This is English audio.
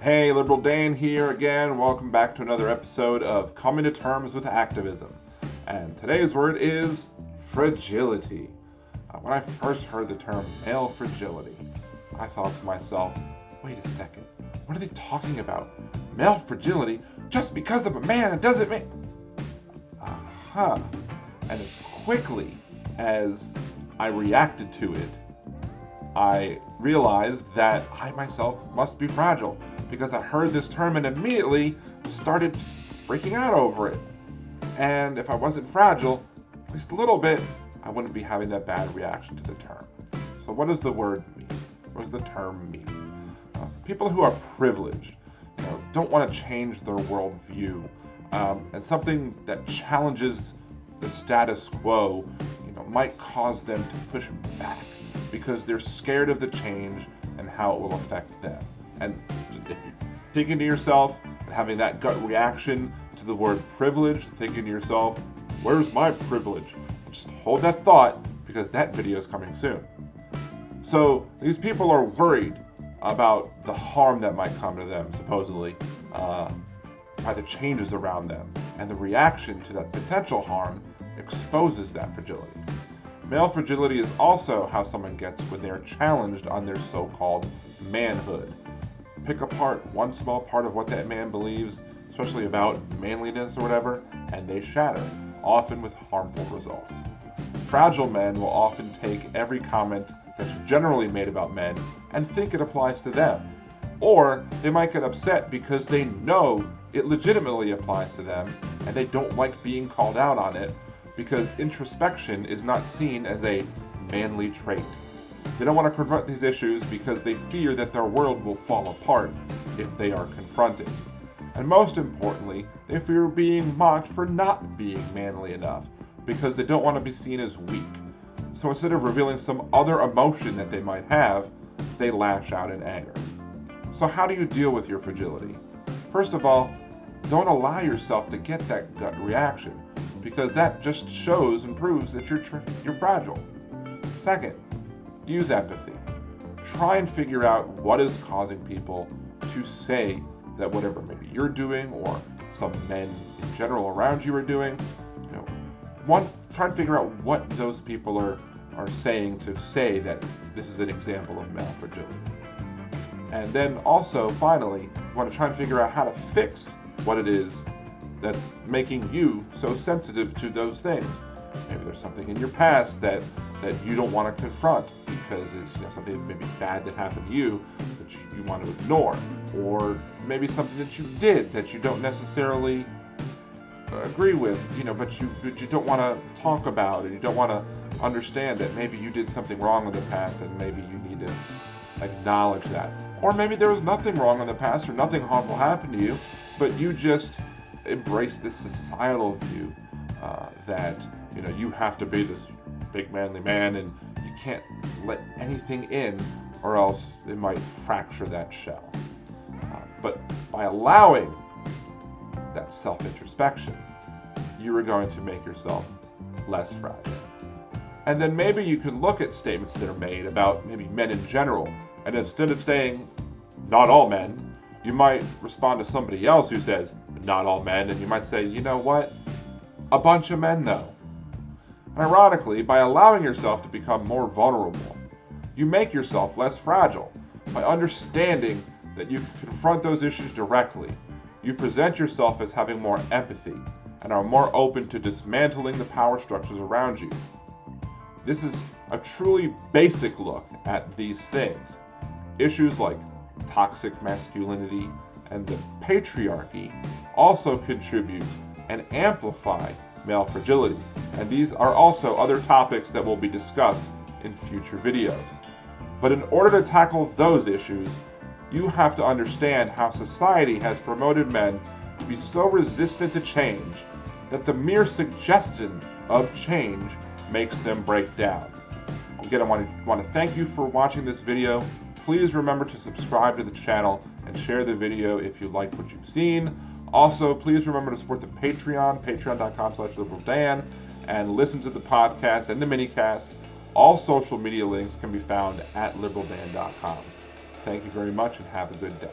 Hey, Liberal Dan here again. Welcome back to another episode of Coming to Terms with Activism. And today's word is fragility. When I first heard the term male fragility, I thought to myself, wait a second, what are they talking about? Male fragility? Just because of a man, it doesn't mean... Aha. And as quickly as I reacted to it, I realized that I myself must be fragile because I heard this term and immediately started freaking out over it. And if I wasn't fragile, at least a little bit, I wouldn't be having that bad reaction to the term. So what does the word mean? What does the term mean? People who are privileged, don't want to change their worldview, and something that challenges the status quo, might cause them to push back because they're scared of the change and how it will affect them. And if you're thinking to yourself and having that gut reaction to the word privilege, thinking to yourself, where's my privilege? Just hold that thought because that video is coming soon. So these people are worried about the harm that might come to them, supposedly, by the changes around them. And the reaction to that potential harm exposes that fragility. Male fragility is also how someone gets when they're challenged on their so-called manhood. Pick apart one small part of what that man believes, especially about manliness or whatever, and they shatter, often with harmful results. Fragile men will often take every comment that's generally made about men and think it applies to them. Or they might get upset because they know it legitimately applies to them and they don't like being called out on it because introspection is not seen as a manly trait. They don't want to confront these issues because they fear that their world will fall apart if they are confronted. And most importantly, they fear being mocked for not being manly enough because they don't want to be seen as weak. So instead of revealing some other emotion that they might have, they lash out in anger. So how do you deal with your fragility? First of all, don't allow yourself to get that gut reaction because that just shows and proves that you're fragile. Second, use empathy. Try and figure out what is causing people to say that whatever maybe you're doing or some men in general around you are doing, try and figure out what those people are saying to say that this is an example of male fragility. And then also, finally, you want to try and figure out how to fix what it is that's making you so sensitive to those things. Maybe there's something in your past that you don't want to confront because it's something maybe bad that happened to you that you want to ignore, or maybe something that you did that you don't necessarily agree with, but you don't want to talk about it. You don't want to understand that maybe you did something wrong in the past and maybe you need to acknowledge that. Or maybe there was nothing wrong in the past or nothing harmful happened to you, but you just embrace this societal view that you have to be this big manly man and you can't let anything in or else it might fracture that shell. But by allowing that self-introspection, you are going to make yourself less fragile. And then maybe you can look at statements that are made about maybe men in general, and instead of saying not all men, you might respond to somebody else who says not all men, and you might say, you know what, a bunch of men though. And ironically, by allowing yourself to become more vulnerable, you make yourself less fragile. By understanding that you can confront those issues directly, you present yourself as having more empathy and are more open to dismantling the power structures around you. This is a truly basic look at these things. Issues like toxic masculinity and the patriarchy also contribute and amplify male fragility, and these are also other topics that will be discussed in future videos. But in order to tackle those issues, you have to understand how society has promoted men to be so resistant to change that the mere suggestion of change makes them break down. Again, I want to thank you for watching this video. Please remember to subscribe to the channel and share the video if you like what you've seen. Also, please remember to support the Patreon, patreon.com/liberaldan, and listen to the podcast and the minicast. All social media links can be found at liberaldan.com. Thank you very much and have a good day.